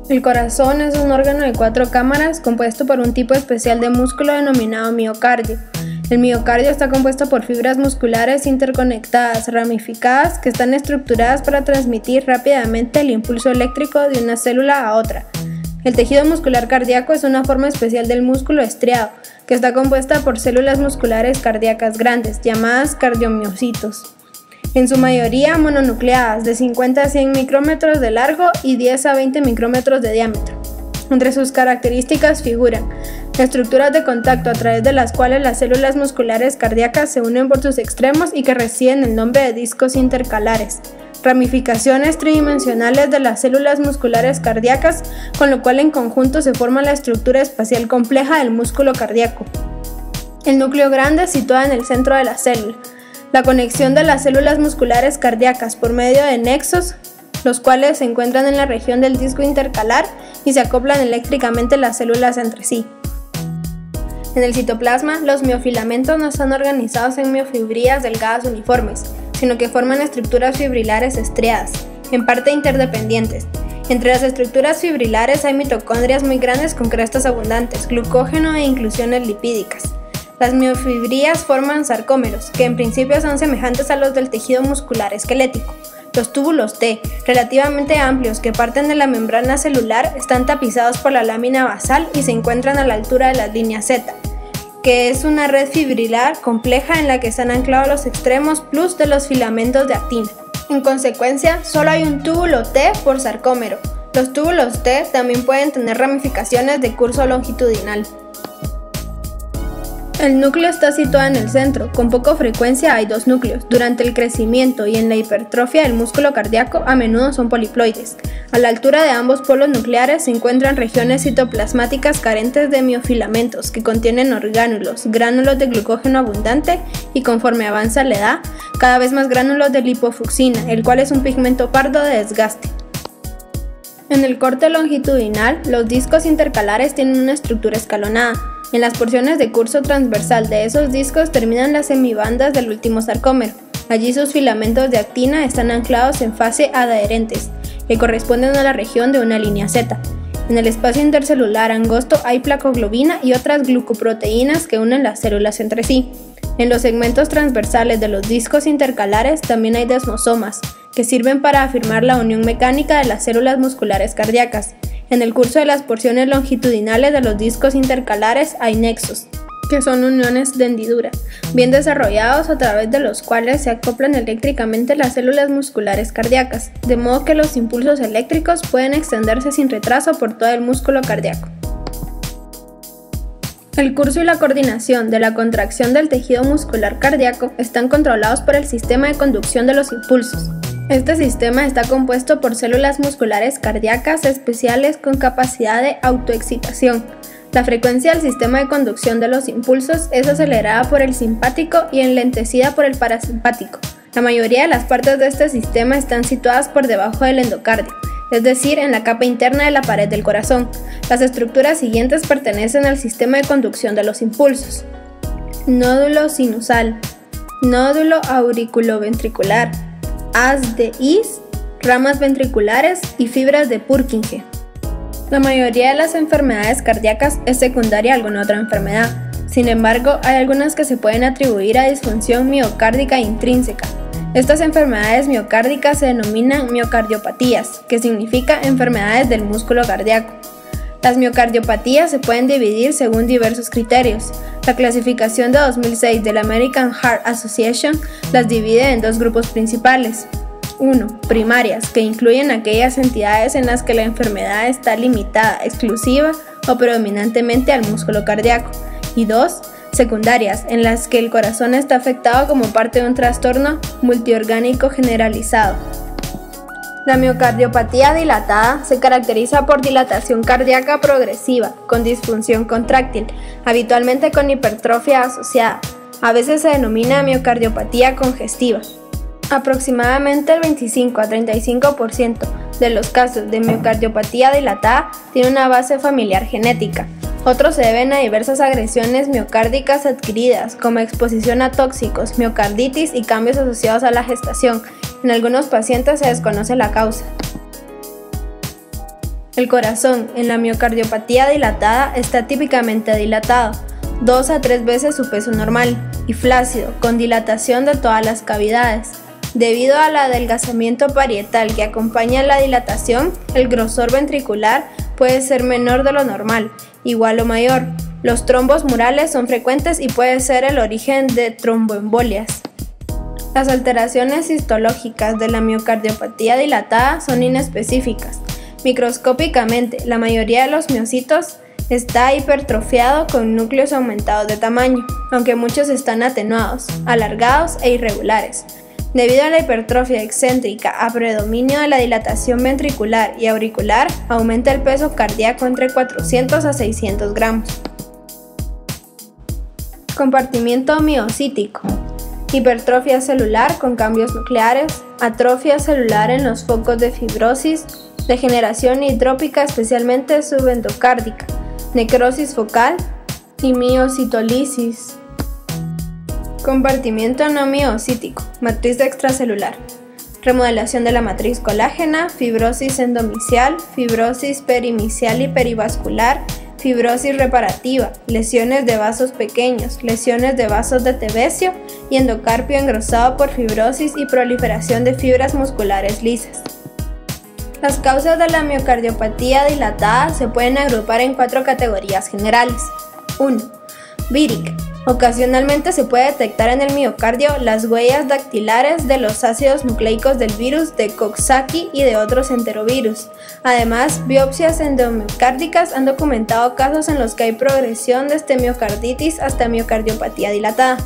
El corazón es un órgano de 4 cámaras compuesto por un tipo especial de músculo denominado miocardio. El miocardio está compuesto por fibras musculares interconectadas, ramificadas, que están estructuradas para transmitir rápidamente el impulso eléctrico de una célula a otra. El tejido muscular cardíaco es una forma especial del músculo estriado, que está compuesta por células musculares cardíacas grandes, llamadas cardiomiocitos. En su mayoría mononucleadas, de 50 a 100 micrómetros de largo y 10 a 20 micrómetros de diámetro. Entre sus características figuran estructuras de contacto a través de las cuales las células musculares cardíacas se unen por sus extremos y que reciben el nombre de discos intercalares, ramificaciones tridimensionales de las células musculares cardíacas, con lo cual en conjunto se forma la estructura espacial compleja del músculo cardíaco. El núcleo grande situado en el centro de la célula. La conexión de las células musculares cardíacas por medio de nexos, los cuales se encuentran en la región del disco intercalar y se acoplan eléctricamente las células entre sí. En el citoplasma, los miofilamentos no están organizados en miofibrillas delgadas uniformes, sino que forman estructuras fibrilares estriadas, en parte interdependientes. Entre las estructuras fibrilares hay mitocondrias muy grandes con crestas abundantes, glucógeno e inclusiones lipídicas. Las miofibrillas forman sarcómeros, que en principio son semejantes a los del tejido muscular esquelético. Los túbulos T, relativamente amplios que parten de la membrana celular, están tapizados por la lámina basal y se encuentran a la altura de las líneas Z, que es una red fibrilar compleja en la que están anclados los extremos plus de los filamentos de actina. En consecuencia, solo hay un túbulo T por sarcómero. Los túbulos T también pueden tener ramificaciones de curso longitudinal. El núcleo está situado en el centro, con poca frecuencia hay 2 núcleos. Durante el crecimiento y en la hipertrofia del músculo cardíaco a menudo son poliploides. A la altura de ambos polos nucleares se encuentran regiones citoplasmáticas carentes de miofilamentos que contienen orgánulos, gránulos de glucógeno abundante y conforme avanza la edad, cada vez más gránulos de lipofucsina, el cual es un pigmento pardo de desgaste. En el corte longitudinal, los discos intercalares tienen una estructura escalonada. En las porciones de curso transversal de esos discos terminan las semibandas del último sarcómero. Allí sus filamentos de actina están anclados en fase adherentes, que corresponden a la región de una línea Z. En el espacio intercelular angosto hay placoglobina y otras glucoproteínas que unen las células entre sí. En los segmentos transversales de los discos intercalares también hay desmosomas, que sirven para afirmar la unión mecánica de las células musculares cardíacas. En el curso de las porciones longitudinales de los discos intercalares hay nexos, que son uniones de hendidura, bien desarrollados a través de los cuales se acoplan eléctricamente las células musculares cardíacas, de modo que los impulsos eléctricos pueden extenderse sin retraso por todo el músculo cardíaco. El curso y la coordinación de la contracción del tejido muscular cardíaco están controlados por el sistema de conducción de los impulsos. Este sistema está compuesto por células musculares cardíacas especiales con capacidad de autoexcitación. La frecuencia del sistema de conducción de los impulsos es acelerada por el simpático y enlentecida por el parasimpático. La mayoría de las partes de este sistema están situadas por debajo del endocardio, es decir, en la capa interna de la pared del corazón. Las estructuras siguientes pertenecen al sistema de conducción de los impulsos: nódulo sinusal, nódulo auriculoventricular, haz de His, ramas ventriculares y fibras de Purkinje. La mayoría de las enfermedades cardíacas es secundaria a alguna otra enfermedad. Sin embargo, hay algunas que se pueden atribuir a disfunción miocárdica intrínseca. Estas enfermedades miocárdicas se denominan miocardiopatías, que significa enfermedades del músculo cardíaco. Las miocardiopatías se pueden dividir según diversos criterios. La clasificación de 2006 de la American Heart Association las divide en 2 grupos principales. 1. Primarias, que incluyen aquellas entidades en las que la enfermedad está limitada exclusiva o predominantemente al músculo cardíaco. Y 2. Secundarias, en las que el corazón está afectado como parte de un trastorno multiorgánico generalizado. La miocardiopatía dilatada se caracteriza por dilatación cardíaca progresiva, con disfunción contráctil, habitualmente con hipertrofia asociada. A veces se denomina miocardiopatía congestiva. Aproximadamente el 25 a 35% de los casos de miocardiopatía dilatada tiene una base familiar genética. Otros se deben a diversas agresiones miocárdicas adquiridas, como exposición a tóxicos, miocarditis y cambios asociados a la gestación. En algunos pacientes se desconoce la causa. El corazón en la miocardiopatía dilatada está típicamente dilatado, 2 a 3 veces su peso normal, y flácido, con dilatación de todas las cavidades. Debido al adelgazamiento parietal que acompaña la dilatación, el grosor ventricular puede ser menor de lo normal, igual o mayor. Los trombos murales son frecuentes y puede ser el origen de tromboembolias. Las alteraciones histológicas de la miocardiopatía dilatada son inespecíficas. Microscópicamente, la mayoría de los miocitos está hipertrofiado con núcleos aumentados de tamaño, aunque muchos están atenuados, alargados e irregulares. Debido a la hipertrofia excéntrica a predominio de la dilatación ventricular y auricular, aumenta el peso cardíaco entre 400 a 600 gramos. Compartimiento miocítico. Hipertrofia celular con cambios nucleares, atrofia celular en los focos de fibrosis, degeneración hidrópica especialmente subendocárdica, necrosis focal y miocitolisis. Compartimiento no miocítico, matriz extracelular, remodelación de la matriz colágena, fibrosis endomicial, fibrosis perimicial y perivascular, fibrosis reparativa, lesiones de vasos pequeños, lesiones de vasos de Tebecio y endocarpio engrosado por fibrosis y proliferación de fibras musculares lisas. Las causas de la miocardiopatía dilatada se pueden agrupar en 4 categorías generales. 1. Vírica. Ocasionalmente se puede detectar en el miocardio las huellas dactilares de los ácidos nucleicos del virus de Coxsackie y de otros enterovirus. Además, biopsias endomiocárdicas han documentado casos en los que hay progresión desde miocarditis hasta miocardiopatía dilatada.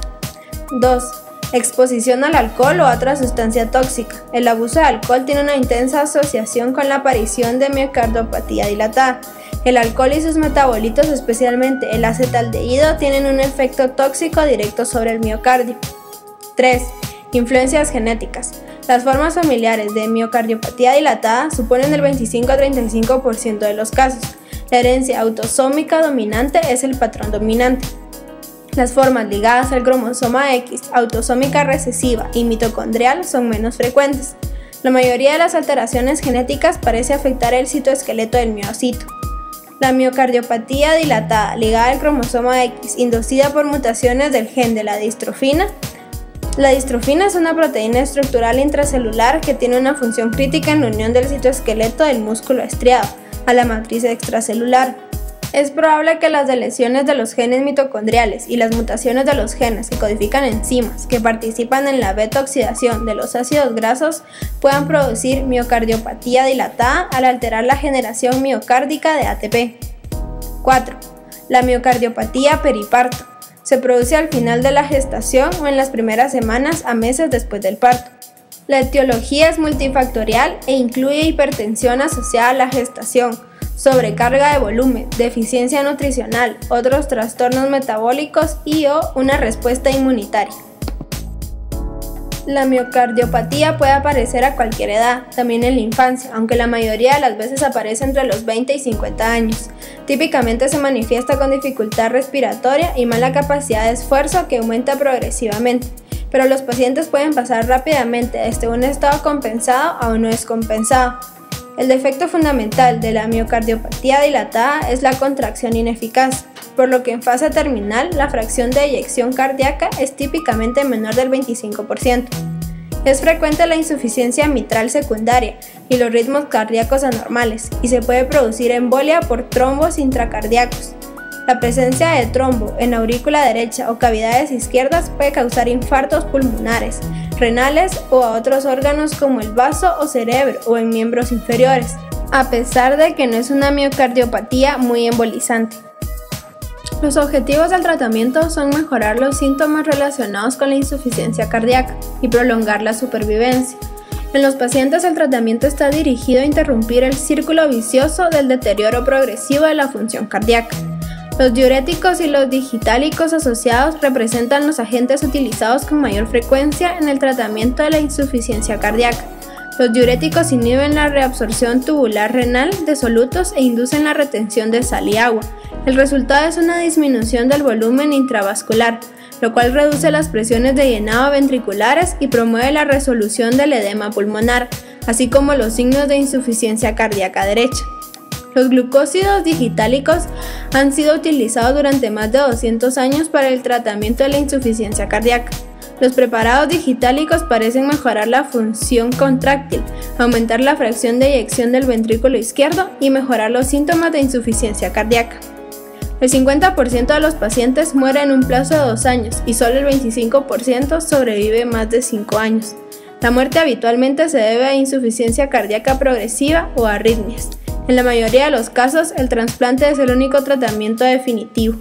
2. Exposición al alcohol o a otra sustancia tóxica. El abuso de alcohol tiene una intensa asociación con la aparición de miocardiopatía dilatada. El alcohol y sus metabolitos, especialmente el acetaldehído, tienen un efecto tóxico directo sobre el miocardio. 3. Influencias genéticas. Las formas familiares de miocardiopatía dilatada suponen el 25 a 35% de los casos. La herencia autosómica dominante es el patrón dominante. Las formas ligadas al cromosoma X, autosómica recesiva y mitocondrial son menos frecuentes. La mayoría de las alteraciones genéticas parece afectar el citoesqueleto del miocito. La miocardiopatía dilatada ligada al cromosoma X, inducida por mutaciones del gen de la distrofina. La distrofina es una proteína estructural intracelular que tiene una función crítica en la unión del citoesqueleto del músculo estriado a la matriz extracelular. Es probable que las deleciones de los genes mitocondriales y las mutaciones de los genes que codifican enzimas que participan en la beta-oxidación de los ácidos grasos puedan producir miocardiopatía dilatada al alterar la generación miocárdica de ATP. 4. La miocardiopatía periparto. Se produce al final de la gestación o en las primeras semanas a meses después del parto. La etiología es multifactorial e incluye hipertensión asociada a la gestación, sobrecarga de volumen, deficiencia nutricional, otros trastornos metabólicos y/o una respuesta inmunitaria. La miocardiopatía puede aparecer a cualquier edad, también en la infancia, aunque la mayoría de las veces aparece entre los 20 y 50 años. Típicamente se manifiesta con dificultad respiratoria y mala capacidad de esfuerzo que aumenta progresivamente, pero los pacientes pueden pasar rápidamente desde un estado compensado a uno descompensado. El defecto fundamental de la miocardiopatía dilatada es la contracción ineficaz, por lo que en fase terminal la fracción de eyección cardíaca es típicamente menor del 25%. Es frecuente la insuficiencia mitral secundaria y los ritmos cardíacos anormales, y se puede producir embolia por trombos intracardíacos. La presencia de trombo en aurícula derecha o cavidades izquierdas puede causar infartos pulmonares, renales o a otros órganos como el vaso o cerebro o en miembros inferiores, a pesar de que no es una miocardiopatía muy embolizante. Los objetivos del tratamiento son mejorar los síntomas relacionados con la insuficiencia cardíaca y prolongar la supervivencia. En los pacientes el tratamiento está dirigido a interrumpir el círculo vicioso del deterioro progresivo de la función cardíaca. Los diuréticos y los digitálicos asociados representan los agentes utilizados con mayor frecuencia en el tratamiento de la insuficiencia cardíaca. Los diuréticos inhiben la reabsorción tubular renal de solutos e inducen la retención de sal y agua. El resultado es una disminución del volumen intravascular, lo cual reduce las presiones de llenado ventriculares y promueve la resolución del edema pulmonar, así como los signos de insuficiencia cardíaca derecha. Los glucósidos digitálicos han sido utilizados durante más de 200 años para el tratamiento de la insuficiencia cardíaca. Los preparados digitálicos parecen mejorar la función contráctil, aumentar la fracción de eyección del ventrículo izquierdo y mejorar los síntomas de insuficiencia cardíaca. El 50% de los pacientes muere en un plazo de 2 años y solo el 25% sobrevive más de 5 años. La muerte habitualmente se debe a insuficiencia cardíaca progresiva o arritmias. En la mayoría de los casos, el trasplante es el único tratamiento definitivo.